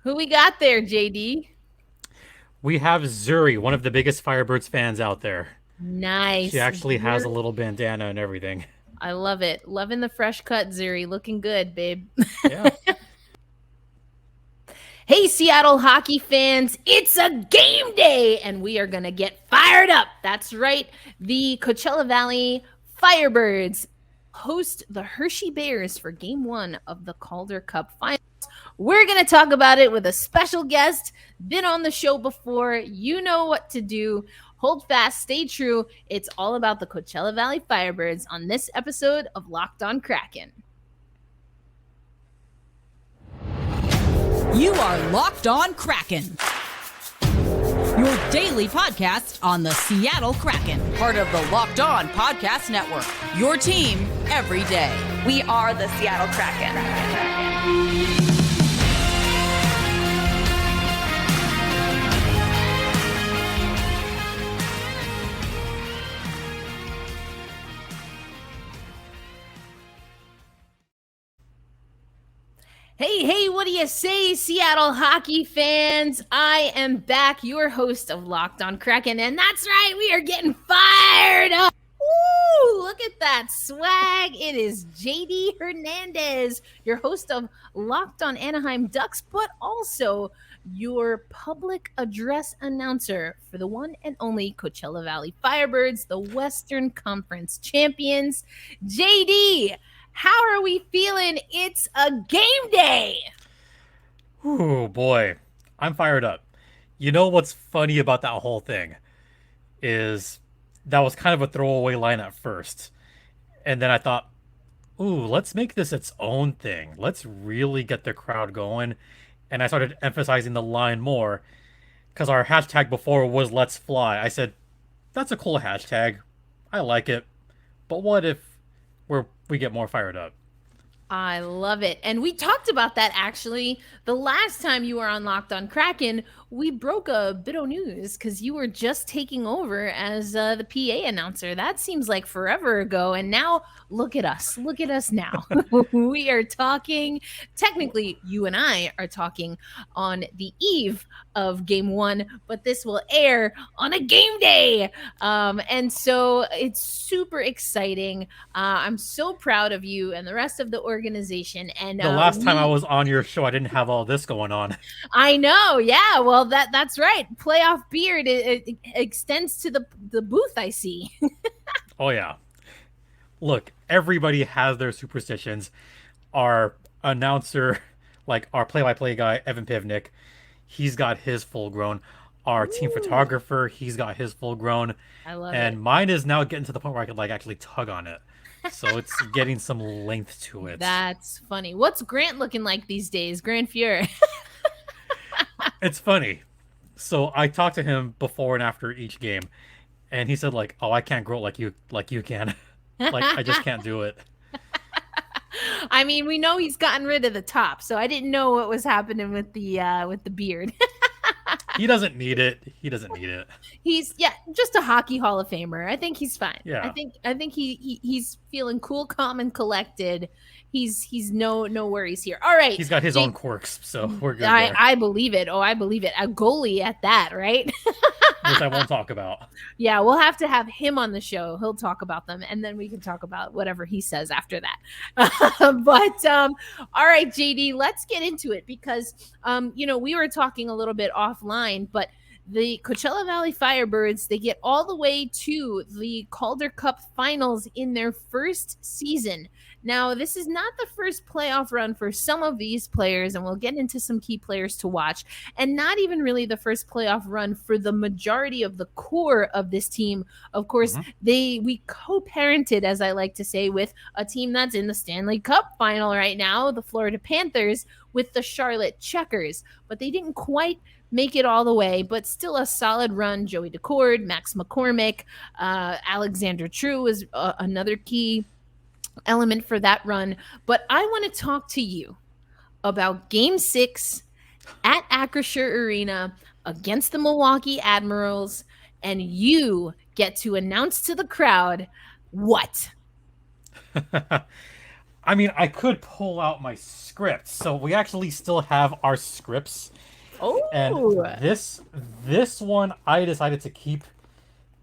Who we got there, JD? We have Zuri, one of the biggest Firebirds fans out there. She Nice. actually has a little bandana and everything. I love it. Loving the fresh cut, Zuri. Looking good, babe. Yeah. Hey, Seattle hockey fans, it's a game day and we are going to get fired up. That's right. The Coachella Valley Firebirds host the Hershey Bears for game 1 of the Calder Cup Finals. We're going to talk about it with a special guest, been on the show before. You know what to do. Hold fast, stay true. It's all about the Coachella Valley Firebirds on this episode of Locked On Kraken. You are Locked On Kraken, your daily podcast on the Seattle Kraken, part of the Locked On Podcast Network, your team every day. We are the Seattle Kraken. Hey, what do you say, Seattle hockey fans? I am back, your host of Locked On Kraken, and that's right, we are getting fired up. Woo, look at that swag. It is JD Hernandez, your host of Locked On Anaheim Ducks, but also your public address announcer for the one and only Coachella Valley Firebirds, the Western Conference champions. JD, how are we feeling? It's a game day. Oh boy, I'm fired up. You know what's funny about that whole thing is that was kind of a throwaway line at first. And then I thought, ooh, let's make this its own thing. Let's really get the crowd going. And I started emphasizing the line more because our hashtag before was let's fly. I said, that's a cool hashtag. I like it. But what if we get more fired up? I love it. And we talked about that actually the last time you were on Locked On Kraken. We broke a bit of news because you were just taking over as the PA announcer. That seems like forever ago. And now look at us. Look at us now. We are talking. Technically, you and I are talking on the eve of game 1, but this will air on a game day. And so it's super exciting. I'm so proud of you and the rest of the organization. And The last time I was on your show, I didn't have all this going on. I know, yeah. Well, that's right. Playoff beard it extends to the booth. I see. Oh yeah. Look, everybody has their superstitions. Our announcer, like our play-by-play guy, Evan Pivnik, he's got his full grown. Our team photographer, he's got his full grown. I love And it. mine is now getting to the point where I could like actually tug on it. So it's getting some length to it. That's funny. What's Grant looking like these days? Grant Fuhr. It's funny. So I talked to him before and after each game, and he said like, "Oh, I can't grow it like you can. Like I just can't do it." I mean, we know he's gotten rid of the top, so I didn't know what was happening with the beard. He doesn't need it. He doesn't need it. He's just a hockey Hall of Famer. I think he's fine. Yeah. I think he's feeling cool, calm, and collected. He's no worries here. All right. He's got his own quirks, so we're good there. I believe it. Oh, I believe it. A goalie at that, right? Which I won't talk about. Yeah, we'll have to have him on the show. He'll talk about them, and then we can talk about whatever he says after that. All right, JD, let's get into it because, we were talking a little bit offline, but the Coachella Valley Firebirds, they get all the way to the Calder Cup Finals in their first season. Now, this is not the first playoff run for some of these players, and we'll get into some key players to watch, and not even really the first playoff run for the majority of the core of this team. Of course, we co-parented, as I like to say, with a team that's in the Stanley Cup final right now, the Florida Panthers, with the Charlotte Checkers, but they didn't quite make it all the way, but still a solid run. Joey Decord, Max McCormick, Alexander True is another key element for that run. But I want to talk to you about game 6 at Acrisure Arena against the Milwaukee Admirals, and you get to announce to the crowd what? I mean, I could pull out my script. So we actually still have our scripts. And Oh, this one I decided to keep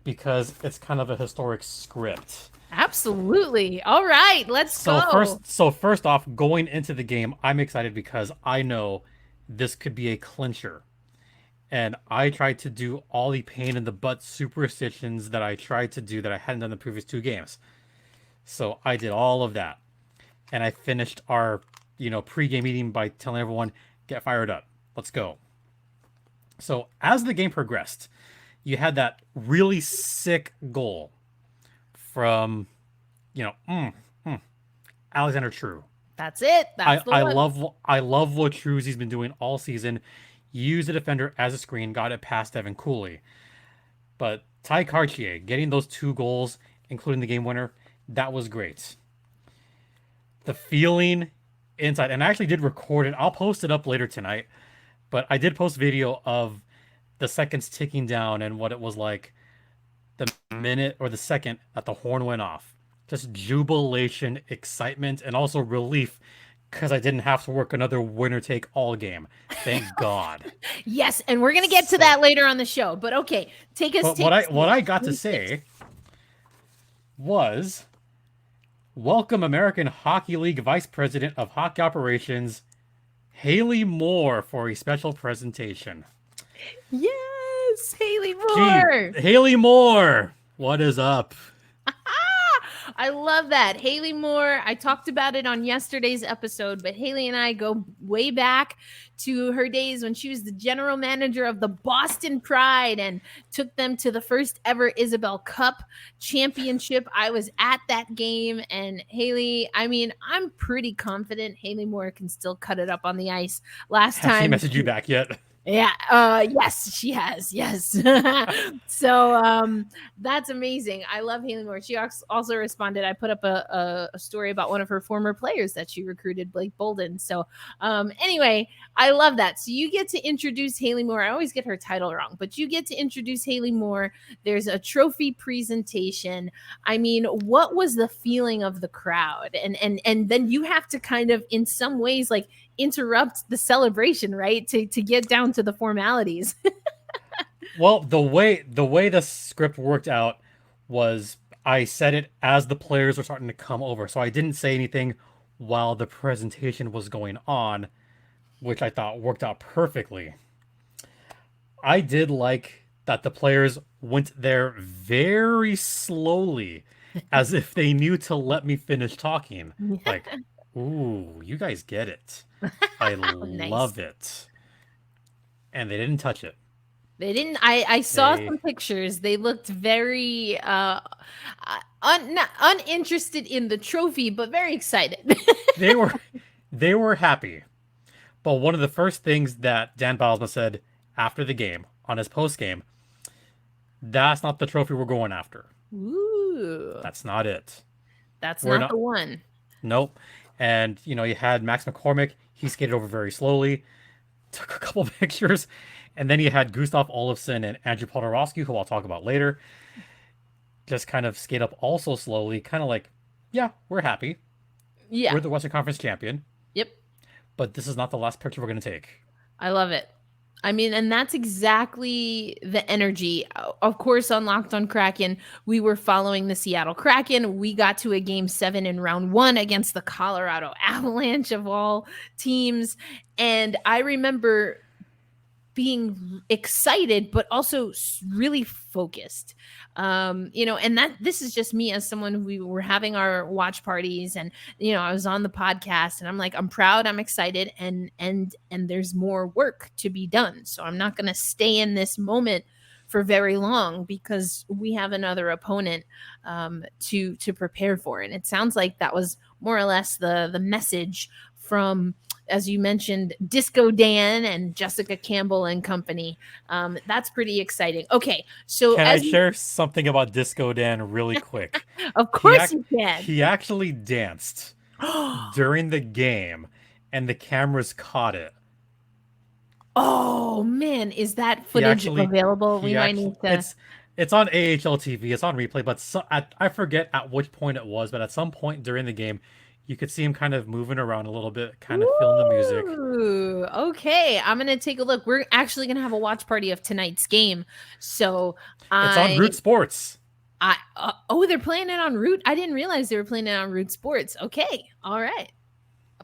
because it's kind of a historic script. absolutely. All right, let's go. First off, going into the game, I'm excited because I know this could be a clincher. And I tried to do all the pain in the butt superstitions that I tried to do that I hadn't done the previous 2 games. So I did all of that. And I finished our, pre-game meeting by telling everyone, get fired up. Let's go. So as the game progressed, you had that really sick goal from, Alexander True. That's it. That's the one. I love what Truzzi's been doing all season. Use the defender as a screen, got it past Evan Cooley. But Ty Cartier getting those 2 goals, including the game winner, that was great. The feeling inside, and I actually did record it. I'll post it up later tonight. But I did post video of the seconds ticking down and what it was like the minute or the second that the horn went off. Just jubilation, excitement, and also relief because I didn't have to work another winner take all game. Thank God. Yes, and we're gonna get to that later on the show. But okay, take us. What I got to say was, welcome American Hockey League Vice President of Hockey Operations, Haley Moore, for a special presentation. Yes, Haley Moore. Gee, Haley Moore, what is up? I love that. Haley Moore, I talked about it on yesterday's episode, but Haley and I go way back to her days when she was the general manager of the Boston Pride and took them to the first ever Isabel Cup championship. I was at that game, and Haley, I mean, I'm pretty confident Haley Moore can still cut it up on the ice. Last time. Has she messaged you back yet? Yeah. Yes, she has. Yes. So that's amazing. I love Haley Moore. She also responded. I put up a story about one of her former players that she recruited, Blake Bolden. So anyway, I love that. So you get to introduce Haley Moore. I always get her title wrong, but you get to introduce Haley Moore. There's a trophy presentation. I mean, what was the feeling of the crowd? And then you have to kind of, in some ways, like, interrupt the celebration, right? To get down to the formalities. Well, the way the script worked out was I said it as the players were starting to come over. So I didn't say anything while the presentation was going on, which I thought worked out perfectly. I did like that the players went there very slowly, as if they knew to let me finish talking. Like, ooh, you guys get it. I love it. And they didn't touch it. They didn't. I saw some pictures. They looked very uninterested in the trophy, but very excited. They were happy. But one of the first things that Dan Bilesma said after the game, on his post game, that's not the trophy we're going after. Ooh. That's not it. That's not the one. Nope. And, you had Max McCormick. He skated over very slowly, took a couple pictures. And then you had Gustav Olofsson and Andrew Podorowski, who I'll talk about later, just kind of skate up also slowly, kind of like, yeah, we're happy. Yeah. We're the Western Conference champion. Yep. But this is not the last picture we're going to take. I love it. I mean, and that's exactly the energy. Of course, on Locked On Kraken, we were following the Seattle Kraken. We got to a Game 7 in round 1 against the Colorado Avalanche of all teams. And I remember being excited, but also really focused. And that this is just me as someone. We were having our watch parties, and I was on the podcast, and I'm like, I'm proud, I'm excited, and there's more work to be done. So I'm not going to stay in this moment for very long because we have another opponent to prepare for. And it sounds like that was more or less the message from, as you mentioned, Disco Dan and Jessica Campbell and company. That's pretty exciting. Okay, so can I share something about Disco Dan really quick? Of course you can. He actually danced during the game, and the cameras caught it. Oh man, is that footage available? We might need to. It's on AHL TV. It's on replay, but I forget at which point it was. But at some point during the game, You could see him kind of moving around a little bit, kind of feeling the music. Ooh, okay. I'm gonna take a look. We're actually gonna have a watch party of tonight's game. So It's on Root Sports. They're playing it on Root. I didn't realize they were playing it on Root Sports. Okay, all right,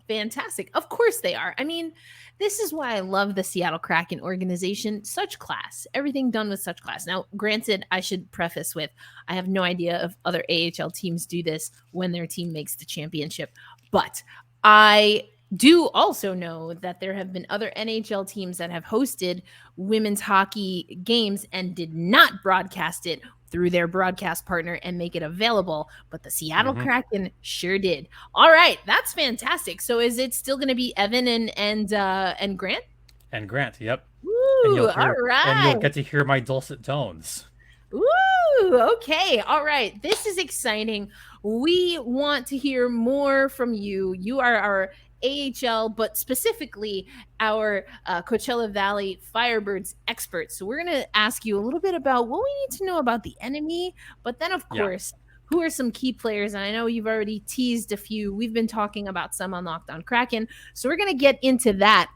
fantastic. Of course they are. I mean, this is why I love the Seattle Kraken organization. Such class. Everything done with such class. Now, granted, I should preface with I have no idea if other AHL teams do this when their team makes the championship, but I do also know that there have been other NHL teams that have hosted women's hockey games and did not broadcast it through their broadcast partner and make it available, but the Seattle Kraken sure did. All right, that's fantastic. So is it still going to be Evan and Grant? And Grant, yep. Ooh, all right. And you'll get to hear my dulcet tones. Ooh, okay. All right. This is exciting. We want to hear more from you. You are our AHL, but specifically our Coachella Valley Firebirds experts. So we're going to ask you a little bit about what we need to know about the enemy, but then of course, who are some key players? And I know you've already teased a few. We've been talking about some on Locked On Kraken. So we're going to get into that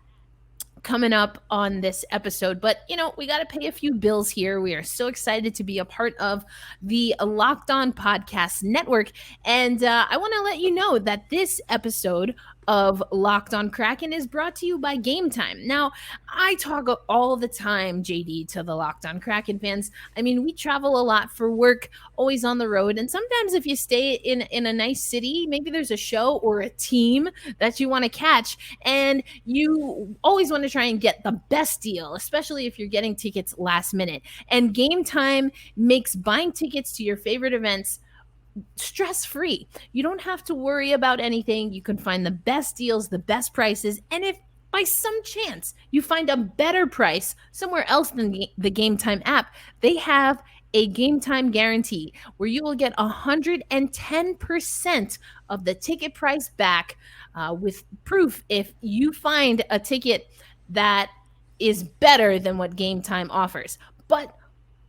coming up on this episode, but we got to pay a few bills here. We are so excited to be a part of the Locked On Podcast Network, and I want to let you know that this episode of Locked On Kraken is brought to you by Game Time. Now, I talk all the time, JD, to the Locked On Kraken fans. I mean, we travel a lot for work, always on the road, and sometimes if you stay in a nice city, maybe there's a show or a team that you want to catch, and you always want to try and get the best deal, especially if you're getting tickets last minute. And Game Time makes buying tickets to your favorite events stress-free. You don't have to worry about anything. You can find the best deals, the best prices, and if by some chance you find a better price somewhere else than the Game Time app, they have a Game Time guarantee where you will get 110% of the ticket price back with proof if you find a ticket that is better than what Game Time offers. But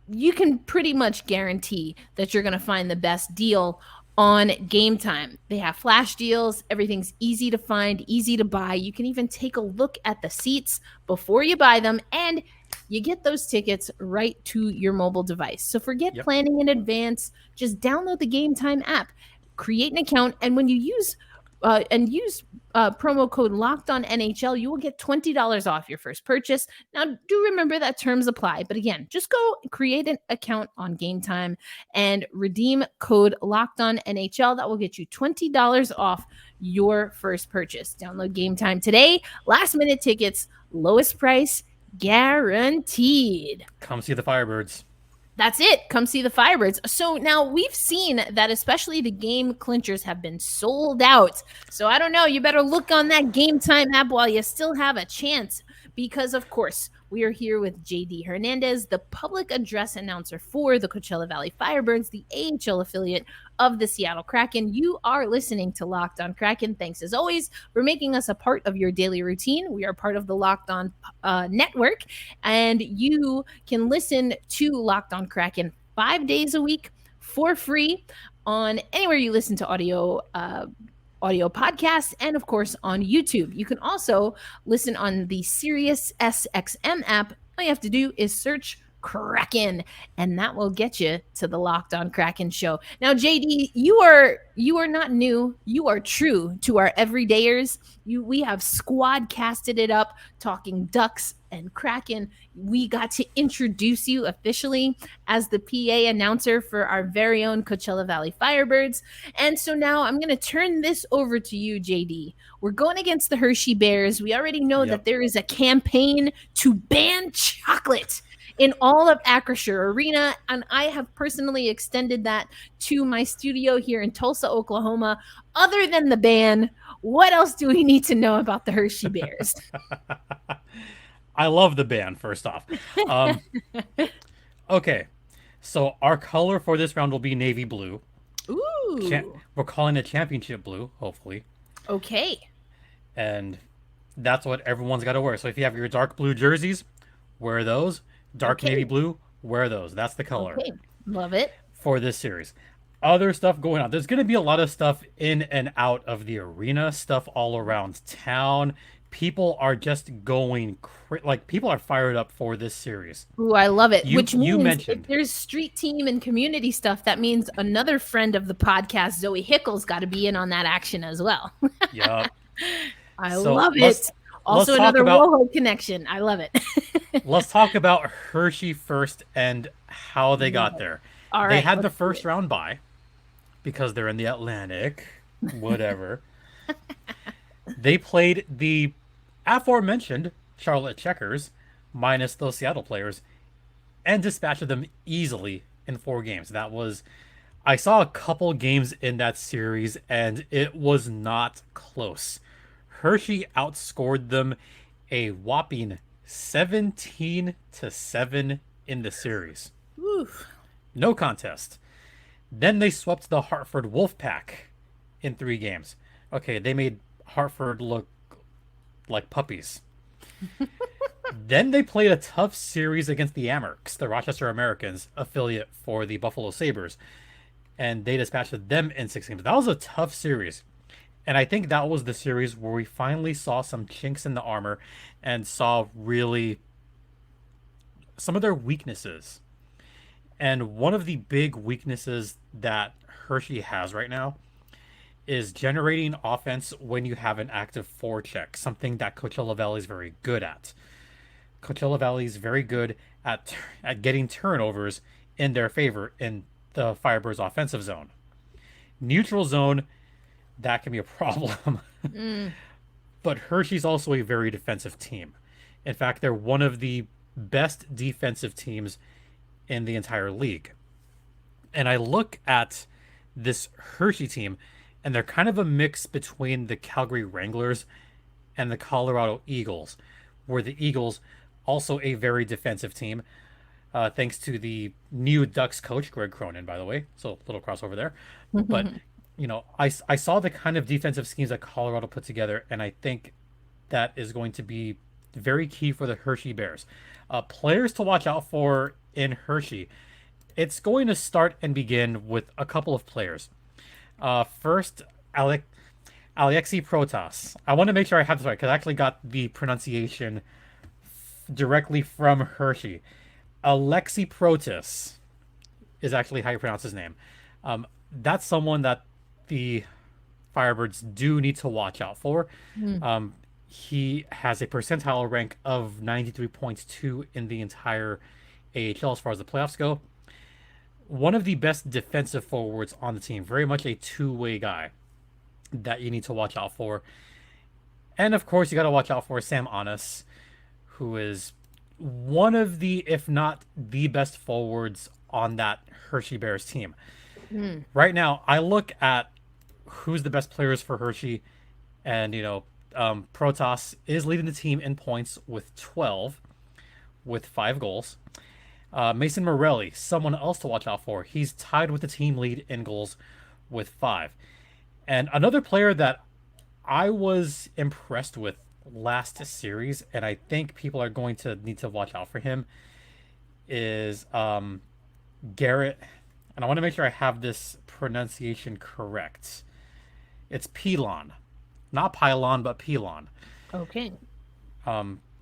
you can pretty much guarantee that you're going to find the best deal on Game Time. They have flash deals. Everything's easy to find, easy to buy. You can even take a look at the seats before you buy them, and you get those tickets right to your mobile device. So forget planning in advance. Just download the Game Time app, create an account, and when you use promo code LOCKEDONNHL, you will get $20 off your first purchase. Now, do remember that terms apply. But again, just go create an account on Game Time and redeem code LOCKEDONNHL. That will get you $20 off your first purchase. Download Game Time today. Last minute tickets, lowest price guaranteed. Come see the Firebirds. That's it. Come see the Firebirds. So now we've seen that especially the game clinchers have been sold out. So I don't know. You better look on that Game Time app while you still have a chance because, of course, we are here with JD Hernandez, the public address announcer for the Coachella Valley Firebirds, the AHL affiliate of the Seattle Kraken. You are listening to Locked On Kraken. Thanks, as always, for making us a part of your daily routine. We are part of the Locked On Network, and you can listen to Locked On Kraken 5 days a week for free on anywhere you listen to audio podcasts, and of course on YouTube. You can also listen on the Sirius SXM app. All you have to do is search Kraken, and that will get you to the Locked On Kraken show. Now, JD, you are not new. You are true to our everydayers. We have squad casted it up, talking Ducks and Kraken. We got to introduce you officially as the PA announcer for our very own Coachella Valley Firebirds. And so now I'm going to turn this over to you, JD. We're going against the Hershey Bears. We already know that there is a campaign to ban chocolate in all of Acrisure Arena, and I have personally extended that to my studio here in Tulsa, Oklahoma. Other than the ban, what else do we need to know about the Hershey Bears? I love the ban, first off. Okay, so our color for this round will be navy blue. Ooh. We're calling it championship blue, hopefully. Okay. And that's what everyone's got to wear. So if you have your dark blue jerseys, wear those. Dark navy blue, wear those. That's the color. Okay. Love it. For this series. other stuff going on. There's going to be a lot of stuff in and out of the arena, stuff all around town. People are just going like people are fired up for this series. Ooh, I love it. Which You means mentioned if there's street team and community stuff, that means another friend of the podcast, Zoe Hickle's got to be in on that action as well. Yep. I So love let's- it. Also let's talk another about- WoHo connection. I love it. Let's talk about Hershey first and how they got there. All They right, had the let's do first it. round bye because they're in the Atlantic, whatever. They played the aforementioned Charlotte Checkers minus those Seattle players and dispatched them easily in 4 games. I saw a couple games in that series and it was not close. Hershey outscored them a whopping 17-7 in the series. Oof. No contest. Then they swept the Hartford Wolfpack in 3 games. Okay, they made Hartford look like puppies. Then they played a tough series against the Amerks, the Rochester Americans affiliate for the Buffalo Sabres, and they dispatched them in 6 games. That was a tough series. And I think that was the series where we finally saw some chinks in the armor and saw really some of their weaknesses. And one of the big weaknesses that Hershey has right now is generating offense when you have an active forecheck, something that Coachella Valley is very good at. Coachella Valley is very good at getting turnovers in their favor in the Firebirds offensive zone. Neutral zone, that can be a problem. But Hershey's also a very defensive team. In fact, they're one of the best defensive teams in the entire league. And I look at this Hershey team, and they're kind of a mix between the Calgary Wranglers and the Colorado Eagles, where the Eagles also a very defensive team, thanks to the new Ducks coach, Greg Cronin, by the way. So a little crossover there. But, you know, I saw the kind of defensive schemes that Colorado put together, and I think that is going to be very key for the Hershey Bears. Players to watch out for in Hershey. It's going to start and begin with a couple of players. First, Alexei Protas. I want to make sure I have this right because I actually got the pronunciation directly from Hershey. Alexei Protas is actually how you pronounce his name. That's someone that the Firebirds do need to watch out for. He has a percentile rank of 93.2 in the entire AHL as far as the playoffs go. One of the best defensive forwards on the team. Very much a two-way guy that you need to watch out for. And of course, you got to watch out for Sam Anas, who is one of the, if not the best forwards on that Hershey Bears team. Right now, I look at who's the best players for Hershey, and, you know, Protas is leading the team in points with 12, with 5 goals. Mason Morelli, someone else to watch out for. He's tied with the team lead in goals with 5. And another player that I was impressed with last series, and I think people are going to need to watch out for him, is Garrett. And I want to make sure I have this pronunciation correct. It's Pilon. Not Pylon, but Pilon. Okay.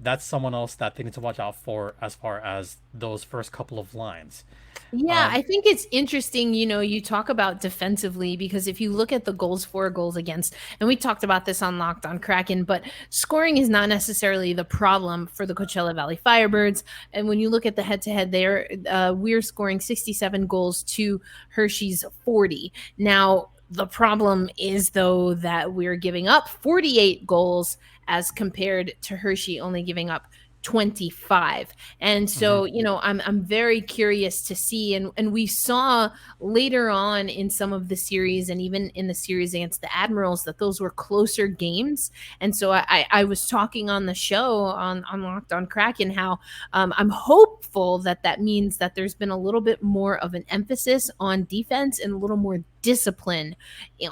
That's someone else that they need to watch out for as far as those first couple of lines. Yeah, I think it's interesting, you know, you talk about defensively, because if you look at the goals for, goals against, and we talked about this on Locked on Kraken, but scoring is not necessarily the problem for the Coachella Valley Firebirds. And when you look at the head-to-head there, we're scoring 67 goals to Hershey's 40. Now, the problem is, though, that we're giving up 48 goals as compared to Hershey only giving up 25. And so, you know, I'm very curious to see, and we saw later on in some of the series and even in the series against the Admirals that those were closer games. And so I was talking on the show on Locked on Kraken how I'm hopeful that that means that there's been a little bit more of an emphasis on defense and a little more discipline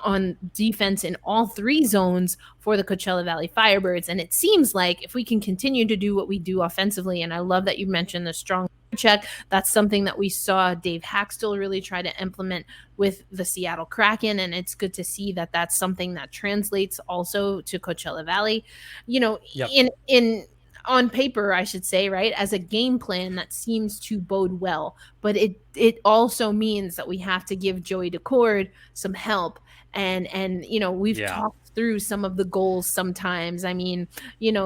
on defense in all 3 zones for the Coachella Valley Firebirds. And it seems like if we can continue to do what we do offensively, and I love that you mentioned the strong check. That's something that we saw Dave Haxtell really try to implement with the Seattle Kraken, and it's good to see that that's something that translates also to Coachella Valley. Yep. In on paper, I should say, right, as a game plan that seems to bode well, but it also means that we have to give Joey Decord some help, and we've talked through some of the goals sometimes. I mean,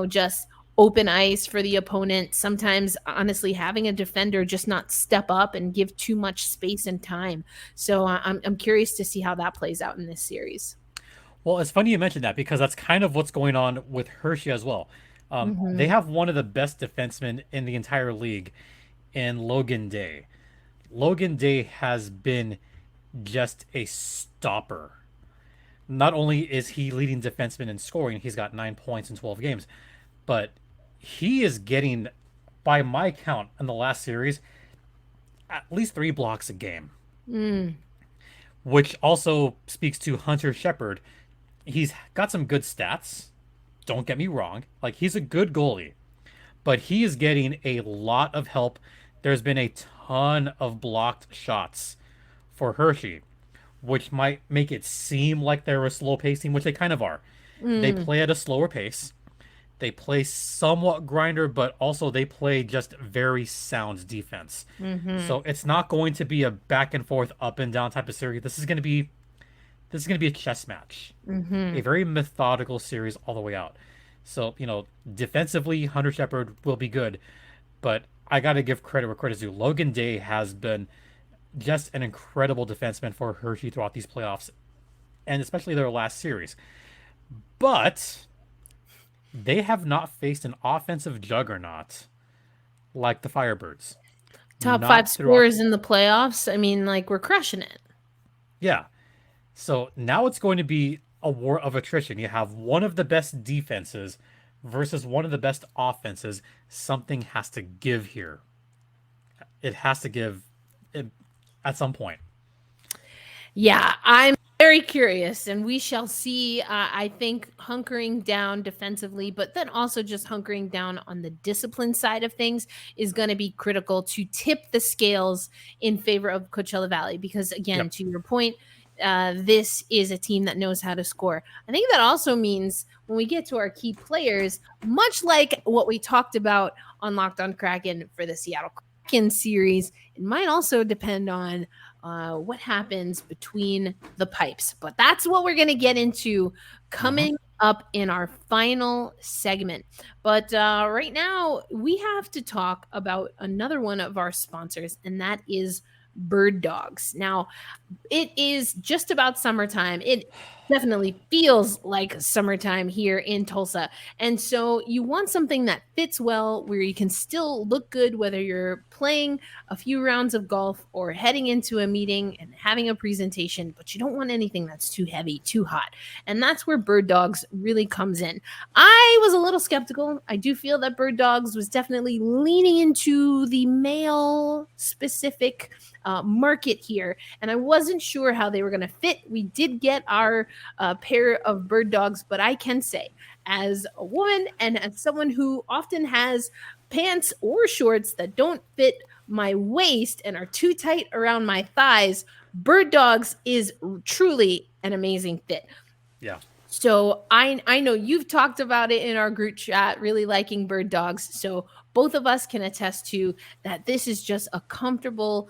just open ice for the opponent. Sometimes, honestly, having a defender just not step up and give too much space and time. So I'm curious to see how that plays out in this series. Well, it's funny you mentioned that because that's kind of what's going on with Hershey as well. They have one of the best defensemen in the entire league in Logan Day. Logan Day has been just a stopper. Not only is he leading defenseman in scoring, he's got 9 points in 12 games, but he is getting, by my count in the last series, at least 3 blocks a game. Which also speaks to Hunter Shepard. He's got some good stats. Don't get me wrong. Like, he's a good goalie. But he is getting a lot of help. There's been a ton of blocked shots for Hershey, which might make it seem like they're a slow pacing, which they kind of are. They play at a slower pace. They play somewhat grinder, but also they play just very sound defense. So it's not going to be a back and forth, up and down type of series. This is going to be a chess match, a very methodical series all the way out. So, defensively, Hunter Shepard will be good, but I got to give credit where credit's due. Logan Day has been just an incredible defenseman for Hershey throughout these playoffs, and especially their last series. But they have not faced an offensive juggernaut like the Firebirds. Top 5 scorers in the playoffs. I mean, we're crushing it. Yeah. So now it's going to be a war of attrition. You have one of the best defenses versus one of the best offenses. Something has to give here. It has to give at some point. Yeah, I'm very curious, and we shall see. I think hunkering down defensively, but then also just hunkering down on the discipline side of things is going to be critical to tip the scales in favor of Coachella Valley. Because again, to your point, this is a team that knows how to score. I think that also means when we get to our key players, much like what we talked about on Locked On Kraken for the Seattle Kraken series, it might also depend on what happens between the pipes. But that's what we're going to get into coming up in our final segment. But right now, we have to talk about another one of our sponsors, and that is Birddogs. Now, it is just about summertime. It definitely feels like summertime here in Tulsa. And so you want something that fits well, where you can still look good, whether you're playing a few rounds of golf or heading into a meeting and having a presentation, but you don't want anything that's too heavy, too hot. And that's where Birddogs really comes in. I was a little skeptical. I do feel that Birddogs was definitely leaning into the male specific market here, and I wasn't sure how they were going to fit. We did get our pair of Birddogs, but I can say, as a woman and as someone who often has pants or shorts that don't fit my waist and are too tight around my thighs, Birddogs is truly an amazing fit. Yeah. So I know you've talked about it in our group chat, really liking Birddogs. So both of us can attest to that. This is just a comfortable,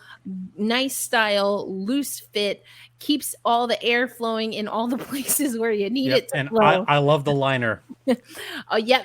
nice style, loose fit, keeps all the air flowing in all the places where you need it to and flow. I love the liner.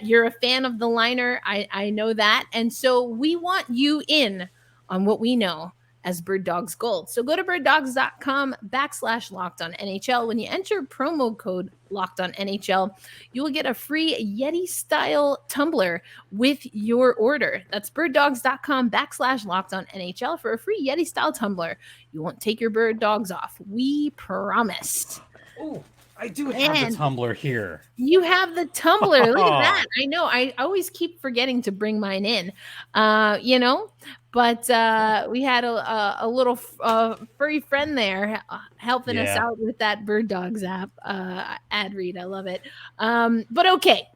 You're a fan of the liner. I know that. And so we want you in on what we know as Birddogs Gold. So go to birddogs.com/LockedOnNHL. When you enter promo code LockedOnNHL, you will get a free Yeti style tumbler with your order. That's birddogs.com/LockedOnNHL for a free Yeti style tumbler. You won't take your bird dogs off. We promise. Oh, I do have the tumbler here. You have the tumbler. Look at that. I know. I always keep forgetting to bring mine in, but we had a little furry friend there helping us out with that Birddogs app ad read. I love it. But okay,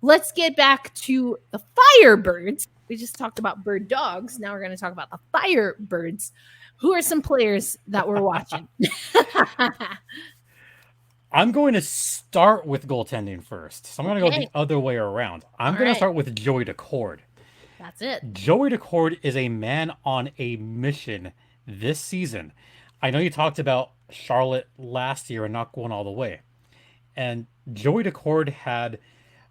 let's get back to the Firebirds. We just talked about Birddogs. Now we're going to talk about the Firebirds. Who are some players that we're watching? I'm going to start with goaltending first. So I'm going to go the other way around. I'm going to start with Joey Decord. That's it. Joey Decord is a man on a mission this season. I know you talked about Charlotte last year and not going all the way. And Joey Decord had,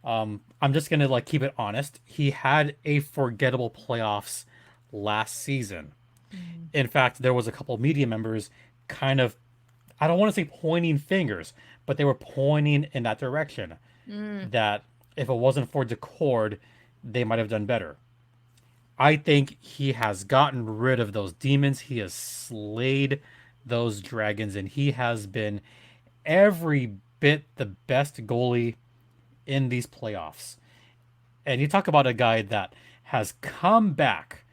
I'm just going to keep it honest. He had a forgettable playoffs last season. In fact, there was a couple of media members kind of, I don't want to say pointing fingers, but they were pointing in that direction. That if it wasn't for Decord, they might have done better. I think he has gotten rid of those demons. He has slayed those dragons, and he has been every bit the best goalie in these playoffs. And you talk about a guy that has come back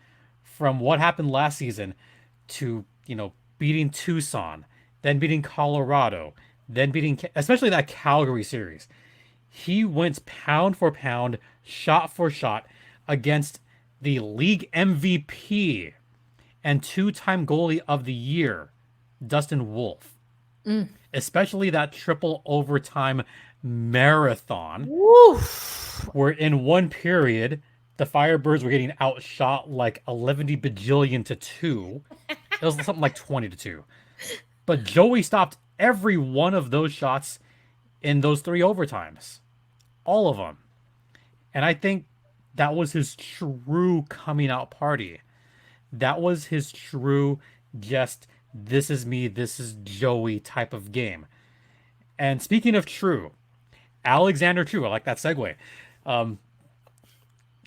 from what happened last season to, beating Tucson, then beating Colorado, then beating, especially that Calgary series. He went pound for pound, shot for shot against the league MVP and two-time goalie of the year, Dustin Wolf. Especially that triple overtime marathon. Where in one period, the Firebirds were getting outshot like 11 bajillion to 2. It was something like 20 to 2. But Joey stopped every one of those shots in those 3 overtimes. All of them. And I think that was his true coming out party. That was his true just, this is me, this is Joey type of game. And speaking of true, Alexander True, I like that segue.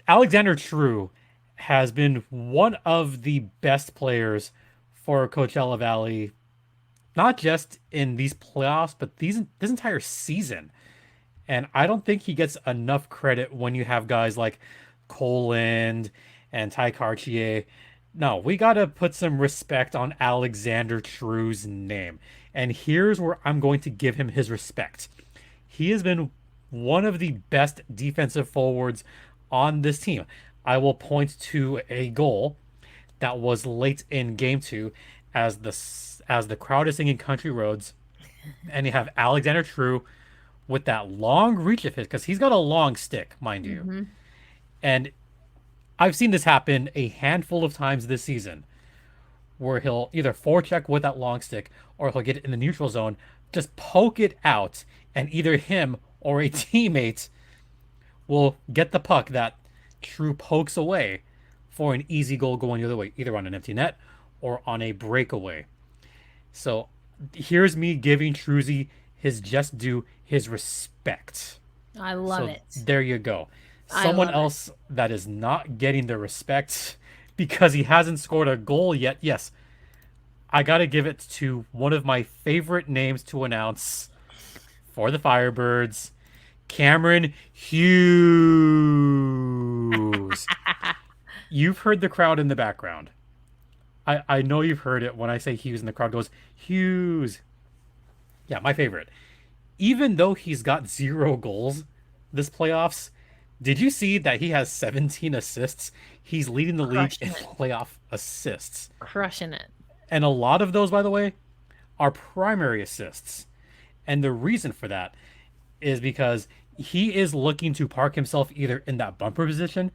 Alexander True has been one of the best players for Coachella Valley, not just in these playoffs, but this entire season. And I don't think he gets enough credit when you have guys like Coland and Ty Cartier. No, we got to put some respect on Alexander True's name. And here's where I'm going to give him his respect. He has been one of the best defensive forwards on this team. I will point to a goal that was late in game 2 as the crowd is singing Country Roads, and you have Alexander True with that long reach of his, because he's got a long stick, mind you. And I've seen this happen a handful of times this season, where he'll either forecheck with that long stick, or he'll get it in the neutral zone, just poke it out, and either him or a teammate will get the puck that True pokes away for an easy goal going the other way, either on an empty net or on a breakaway. So here's me giving Truzy his just due, his respect. I love it. There you go. Someone else that is not getting the respect because he hasn't scored a goal yet. Yes, I got to give it to one of my favorite names to announce for the Firebirds, Cameron Hughes. You've heard the crowd in the background. I know you've heard it when I say Hughes and the crowd goes, Hughes. Yeah, my favorite. Even though he's got 0 goals this playoffs, did you see that he has 17 assists? He's leading the league in playoff assists. Crushing it. And a lot of those, by the way, are primary assists. And the reason for that is because he is looking to park himself either in that bumper position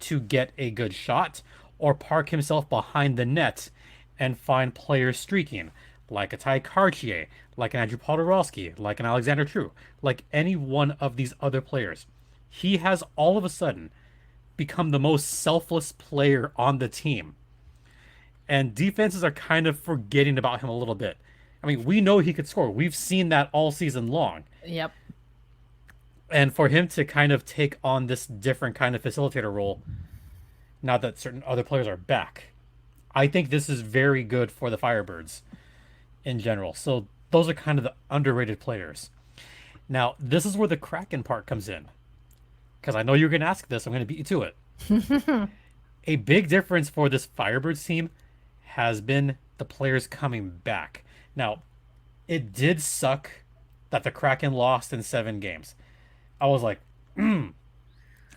to get a good shot, or park himself behind the net and find players streaking, like a Ty Cartier, like an Andrew Podorowski, like an Alexander True, like any one of these other players. He has all of a sudden become the most selfless player on the team. And defenses are kind of forgetting about him a little bit. I mean, we know he could score. We've seen that all season long. Yep. And for him to kind of take on this different kind of facilitator role, now that certain other players are back, I think this is very good for the Firebirds in general. So those are kind of the underrated players. Now, this is where the Kraken part comes in, because I know you're going to ask this. I'm going to beat you to it. A big difference for this Firebirds team has been the players coming back. Now, it did suck that the Kraken lost in 7 games. I was like,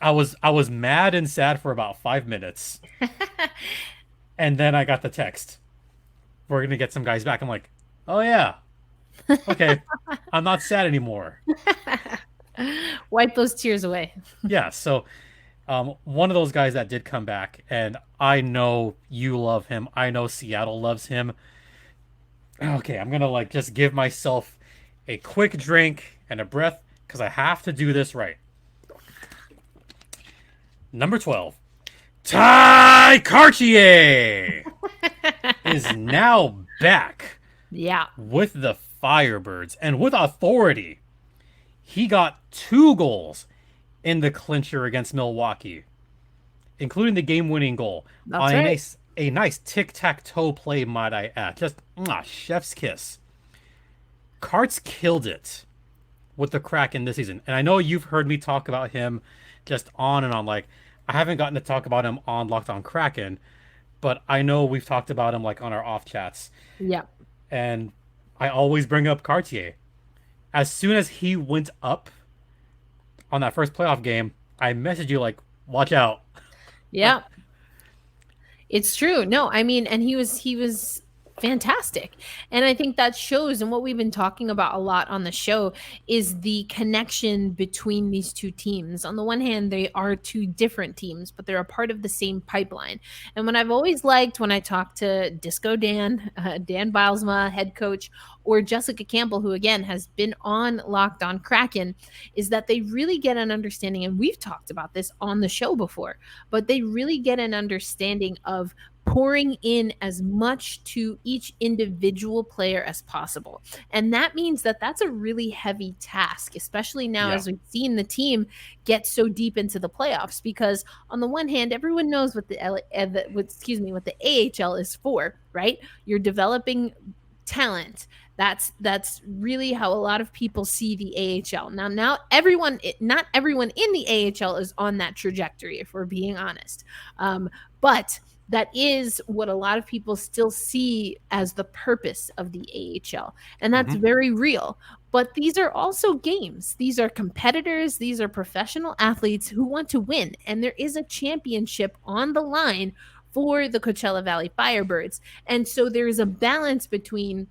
I was mad and sad for about 5 minutes, and then I got the text. We're gonna get some guys back. I'm like, oh yeah, okay. I'm not sad anymore. Wipe those tears away. Yeah, so one of those guys that did come back, and I know you love him. I know Seattle loves him. Okay, I'm gonna like just give myself a quick drink and a breath because I have to do this right. Number 12, Ty Cartier is now back Yeah. with the Firebirds and with authority. He got 2 goals in the clincher against Milwaukee, including the game-winning goal That's on right. a nice tic-tac-toe play, might I add. Just chef's kiss. Carts killed it with the Kraken this season. And I know you've heard me talk about him just on and on. Like, I haven't gotten to talk about him on Locked On Kraken, but I know we've talked about him like on our off chats. Yeah. And I always bring up Cartier. As soon as he went up on that first playoff game, I messaged you like, watch out. Yeah. It's true. No, I mean, and he was fantastic. And I think that shows, and what we've been talking about a lot on the show is the connection between these two teams. On the one hand, they are two different teams, but they're a part of the same pipeline. And what I've always liked when I talk to Disco Dan, Dan Bilesma, head coach, or Jessica Campbell, who again has been on Locked On Kraken, is that they really get an understanding, and we've talked about this on the show before, but they really get an understanding of pouring in as much to each individual player as possible. And that means that that's a really heavy task, especially now as we've seen the team get so deep into the playoffs, because on the one hand, everyone knows what the AHL is for, right? You're developing talent. That's really how a lot of people see the AHL. Now not everyone in the AHL is on that trajectory, if we're being honest. But that is what a lot of people still see as the purpose of the AHL. And that's very real. But these are also games. These are competitors. These are professional athletes who want to win. And there is a championship on the line for the Coachella Valley Firebirds. And so there is a balance between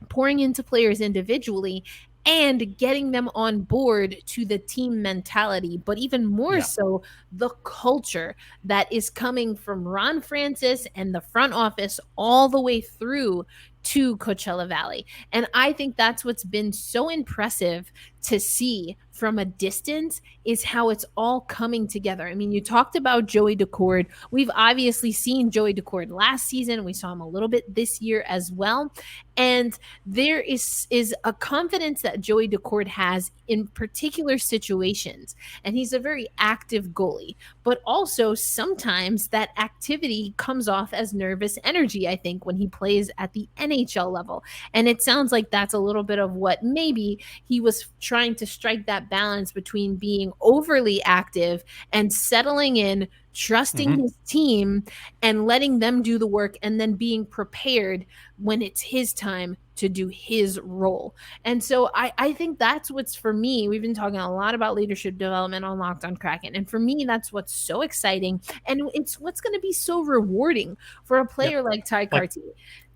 pouring into players individually and getting them on board to the team mentality, but even more so the culture that is coming from Ron Francis and the front office all the way through to Coachella Valley. And I think that's what's been so impressive to see from a distance, is how it's all coming together. I mean, you talked about Joey Decord. We've obviously seen Joey Decord last season. We saw him a little bit this year as well. And there is a confidence that Joey Decord has in particular situations. And he's a very active goalie. But also sometimes that activity comes off as nervous energy, I think, when he plays at the NHL level. And it sounds like that's a little bit of what maybe he was trying to strike that balance between being overly active and settling in, trusting his team and letting them do the work, and then being prepared when it's his time to do his role. And so I think that's what's, for me, we've been talking a lot about leadership development on Locked On Kraken. And for me, that's what's so exciting. And it's what's going to be so rewarding for a player like Ty Cartier.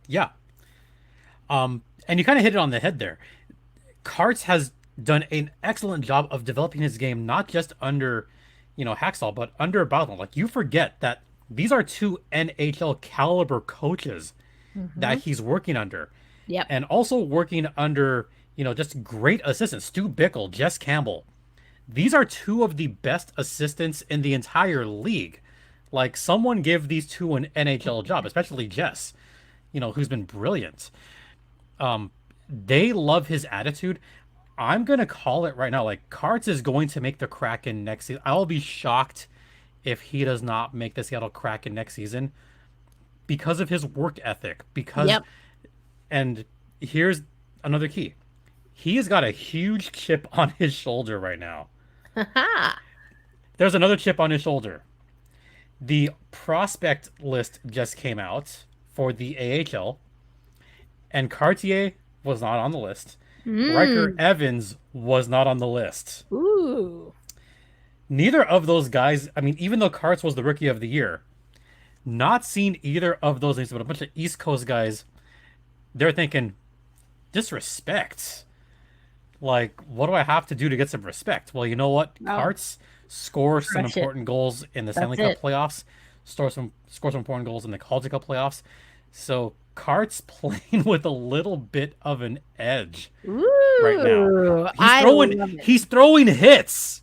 Yeah. And you kind of hit it on the head there. Carts has done an excellent job of developing his game, not just under, Hacksaw, but under Bowden. Like, you forget that these are 2 NHL caliber coaches that he's working under. Yep. And also working under, just great assistants. Stu Bickle, Jess Campbell. These are 2 of the best assistants in the entire league. Like, someone give these 2 an NHL job, especially Jess, who's been brilliant. They love his attitude. I'm going to call it right now. Like, Carts is going to make the Kraken next season. I'll be shocked if he does not make the Seattle Kraken next season because of his work ethic. And here's another key. He has got a huge chip on his shoulder right now. There's another chip on his shoulder. The prospect list just came out for the AHL, and Cartier was not on the list. Riker Evans was not on the list. Ooh. neither of those guys, I mean, even though Karts was the rookie of the year, not seeing either of those things, but a bunch of East Coast guys, they're thinking, disrespect. Like, what do I have to do to get some respect? Well, you know what? Karts score some important goals in the Stanley Cup playoffs, score some important goals in the Calder Cup playoffs. So Karts playing with a little bit of an edge right now. He's throwing hits.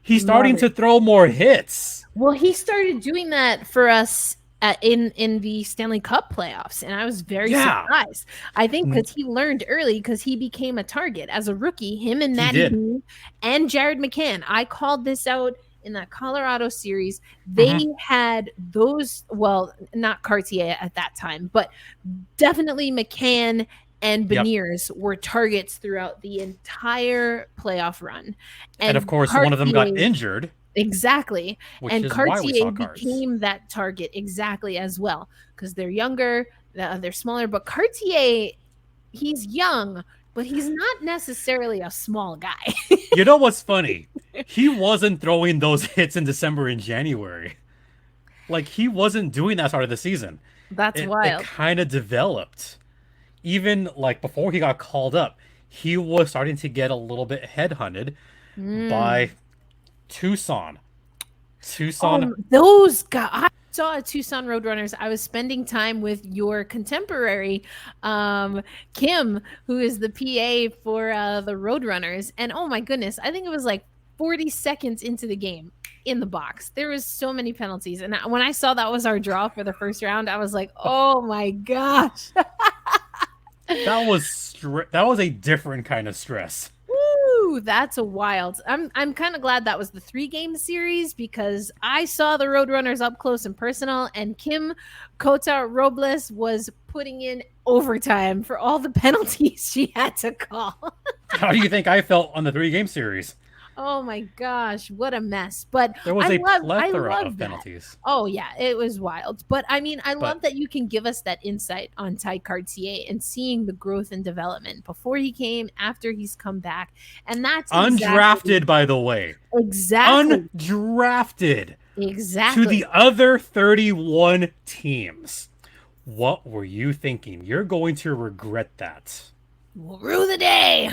He's starting to throw more hits. Well, he started doing that for us in the Stanley Cup playoffs, and I was very surprised. I think because he learned early, because he became a target as a rookie. Him and Matty Bean and Jared McCann. I called this out in that Colorado series. They had those, well, not Cartier at that time, but definitely McCann and Beniers were targets throughout the entire playoff run. And of course, one of them got injured. Exactly. And Cartier became that target exactly as well, because they're younger, they're smaller, but Cartier, he's young, but he's not necessarily a small guy. You know what's funny? He wasn't throwing those hits in December and January. Like, he wasn't doing that start of the season. That's wild. It kind of developed. Even, like, before he got called up, he was starting to get a little bit headhunted by Tucson. Those guys. I saw a Tucson Roadrunners. I was spending time with your contemporary, Kim, who is the PA for the Roadrunners. And oh my goodness, I think it was like 40 seconds into the game in the box. There was so many penalties. And when I saw that was our draw for the first round, I was like, oh my gosh. That was a different kind of stress. Woo, that's a wild. I'm kind of glad that was the 3-game series, because I saw the Roadrunners up close and personal, and Kim Cota Robles was putting in overtime for all the penalties she had to call. How do you think I felt on the 3-game series? Oh my gosh, what a mess. But there was a plethora of penalties. Oh yeah, it was wild. But I mean, I love that you can give us that insight on Ty Cartier and seeing the growth and development before he came, after he's come back. And that's undrafted, by the way. Exactly. Undrafted. Exactly. To the other 31 teams. What were you thinking? You're going to regret that. We'll rue the day.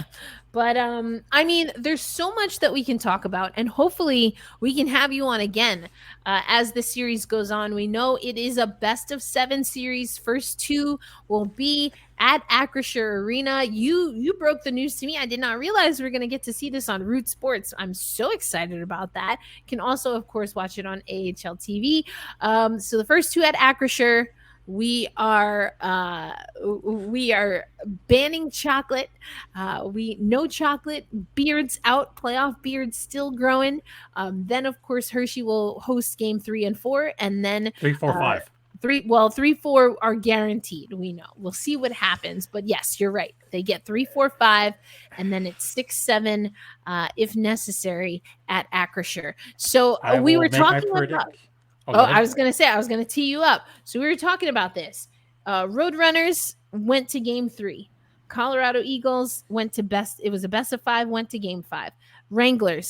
But, I mean, there's so much that we can talk about, and hopefully we can have you on again as the series goes on. We know it is a best-of-7 series. First 2 will be at Acrisure Arena. You broke the news to me. I did not realize we were going to get to see this on Root Sports. I'm so excited about that. You can also, of course, watch it on AHL TV. So the first 2 at Acrisure. We are banning chocolate. No chocolate. Beards out. Playoff beards still growing. Then of course Hershey will host game 3 and 4, and then 3, 4, 5. 3, 4 are guaranteed. We know. We'll see what happens. But yes, you're right. They get 3, 4, 5, and then it's 6, 7, if necessary, at Acrisure. So we were talking about. I was going to tee you up. So we were talking about this. Roadrunners went to game 3. Colorado Eagles went to it was a best of 5, went to game 5.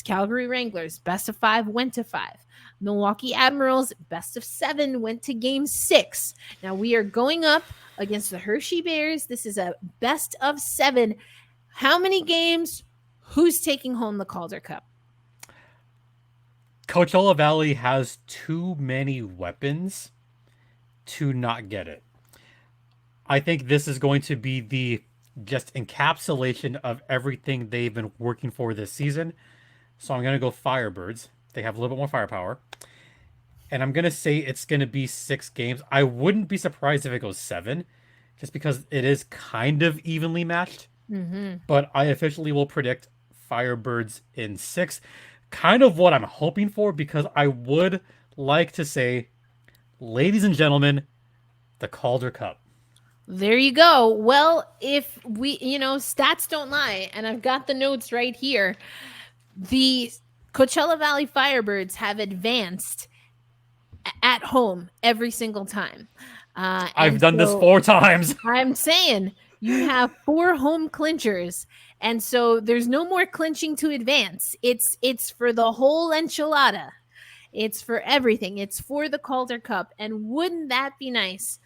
Calgary Wranglers, best of 5, went to 5. Milwaukee Admirals, best of 7, went to game 6. Now we are going up against the Hershey Bears. This is a best of 7. How many games? Who's taking home the Calder Cup? Coachella Valley has too many weapons to not get it. I think this is going to be the just encapsulation of everything they've been working for this season. So I'm going to go Firebirds. They have a little bit more firepower. And I'm going to say it's going to be 6 games. I wouldn't be surprised if it goes 7, just because it is kind of evenly matched. But I officially will predict Firebirds in 6. Kind of what I'm hoping for, because I would like to say, ladies and gentlemen, the Calder Cup. There you go. Well, if we, stats don't lie, and I've got the notes right here. The Coachella Valley Firebirds have advanced at home every single time. I've done this 4 times. I'm saying you have 4 home clinchers, And so there's no more clinching to advance. It's for the whole enchilada. It's for everything. It's for the Calder Cup. And wouldn't that be nice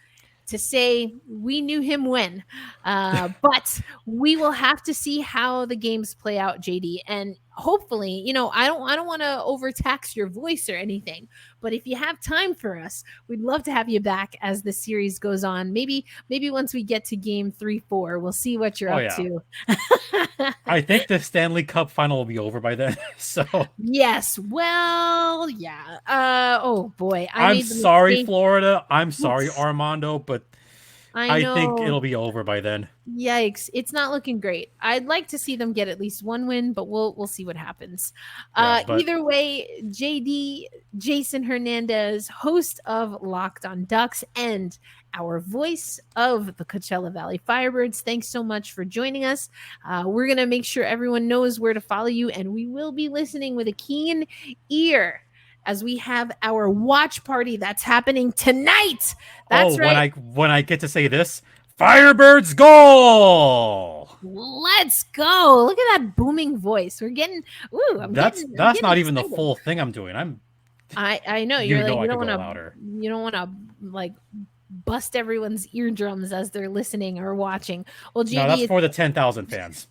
to say we knew him when? But we will have to see how the games play out, JD. And hopefully, I don't want to overtax your voice or anything, but if you have time for us, we'd love to have you back as the series goes on. Maybe once we get to game 3-4, we'll see what you're up to. I think the Stanley Cup final will be over by then. So yes, well, yeah. Oh boy, I'm sorry, Florida. I'm sorry, Armando, but I think it'll be over by then. Yikes. It's not looking great. I'd like to see them get at least one win, but we'll see what happens. Either way, JD, Jason Hernandez, host of Locked on Ducks and our voice of the Coachella Valley Firebirds, thanks so much for joining us. We're going to make sure everyone knows where to follow you, and we will be listening with a keen ear as we have our watch party that's happening tonight. That's right. When I get to say this, Firebirds goal! Let's go. Look at that booming voice. We're getting that's not even the full thing I'm doing. I know you don't want to like bust everyone's eardrums as they're listening or watching. Well, JD, no, that's for the 10,000 fans.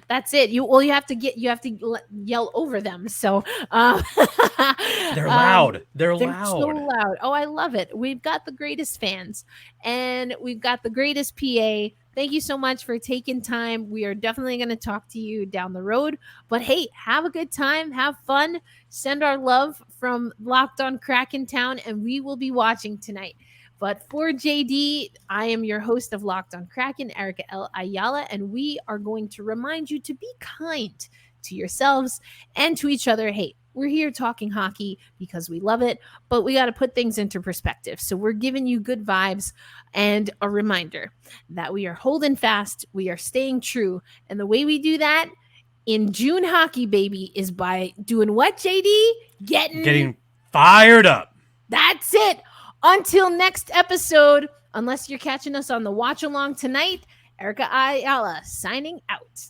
That's it. You have to yell over them. So they're loud. They're loud. So loud. Oh, I love it. We've got the greatest fans and we've got the greatest PA. Thank you so much for taking time. We are definitely going to talk to you down the road. But hey, have a good time. Have fun. Send our love from Locked on Kraken Town, and we will be watching tonight. But for JD, I am your host of Locked on Kraken, Erica L. Ayala, and we are going to remind you to be kind to yourselves and to each other. Hey, we're here talking hockey because we love it, but we got to put things into perspective. So we're giving you good vibes and a reminder that we are holding fast, we are staying true, and the way we do that in June hockey, baby, is by doing what, JD? Getting fired up. That's it. Until next episode, unless you're catching us on the watch along tonight, Erica Ayala signing out.